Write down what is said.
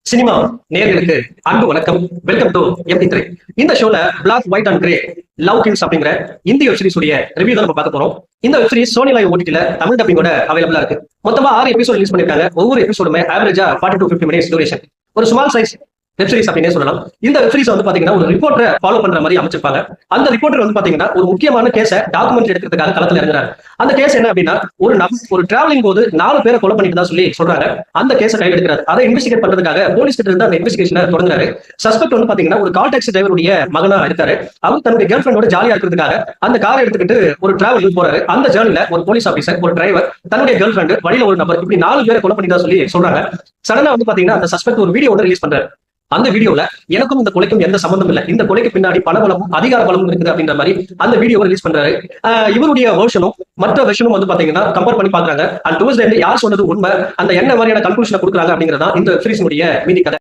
Cinema நேயர்களுக்கு அன்பு வணக்கம். Welcome to MP three. இந்த ஷோல black white and grey love kings அப்படிங்கிற இந்திய வெப் சீரிஸ் உடைய ரிவ்யூ தான் நம்ம பார்க்க போறோம். இந்த வெப் சீரிஸ் சோனி லைவ் ஓடிடில தமிழ் டப்பிங்கோட அவைலபிளா இருக்கு. மொத்தமா 6 எபிசோட் ரிலீஸ் பண்ணிருக்காங்க. ஒவ்வொரு எபிசோடுமே ஆவரேஜா 40 to 50 மினிட்ஸ் டியூரேஷன். ஒரு ஸ்மால் சைஸ் வெப் சீரிஸ் அப்படினே சொல்லலாம். இந்த வெப் சீரிஸ் வந்து பாத்தீங்கன்னா ஒரு ரிப்போர்ட்டரை ஃபாலோ பண்ற மாதிரி அமைச்சிருப்பாங்க. அந்த ரிப்போர்ட்டர் வந்து பாத்தீங்கன்னா ஒரு முக்கியமான கேஸை டாக்குமெண்ட் எடுக்கிறதுக்காக களத்துல இறங்குறாரு. அந்த கேஸ் என்ன அப்படின்னா ஒரு டிராவலிங் போது 4 பேரை கொலை பண்ணிட்டு தான் சொல்லி சொல்றாங்க. அந்த கேஸை கையில் எடுக்கிறாரு. அதை இன்வெஸ்டிகேட் பண்றதுக்காக போலீஸ் கிட்ட இருந்து அந்த இன்வெஸ்டிகேஷனை தொடங்குறாரு. சஸ்பெக்ட் வந்து பாத்தீங்கன்னா ஒரு கால் டாக்ஸி டிரைவருடைய மகனா இருக்காரு. அவர் தன்னுடைய கேர்ள் ஃபிரெண்டோட ஜாலியா இருக்கிறதுக்காக அந்த காரை எடுத்துக்கிட்டு ஒரு டிராவல் போறாரு. அந்த ஜேர்னில ஒரு போலீஸ் ஆபீசர், ஒரு டிரைவர், தன்னுடைய கேர்ள் ஃபிரெண்ட், வழியில ஒரு நபர், இப்படி 4 பேரை கொலை பண்ணிட்டு தான் சொல்லி சொல்றாங்க. சடனா வந்து பாத்தீங்கன்னா அந்த சஸ்பெக்ட் ஒரு வீடியோ ரிலீஸ் பண்றாரு. அந்த வீடியோல எனக்கும் இந்த கொலைக்கும் எந்த சம்பந்தம் இல்லை, இந்த கொலைக்கு பின்னாடி பணபலமும் அதிகார பலமும் இருக்குது அப்படின்ற மாதிரி அந்த வீடியோ ரிலீஸ் பண்றாரு. இவருடைய வெர்ஷனும் மற்ற வெர்ஷனும் வந்து பாத்தீங்கன்னா கம்பேர் பண்ணி பாக்குறாங்க. அண்ட் டுவர்ட்ஸ் தி எண்ட் யார் சொன்னது உண்மை, அந்த என்ன மாதிரியான கன்க்ளூஷனை கொடுக்குறாங்க அப்படிங்கறதா இந்த சீரிஸினுடைய மீதி கதை.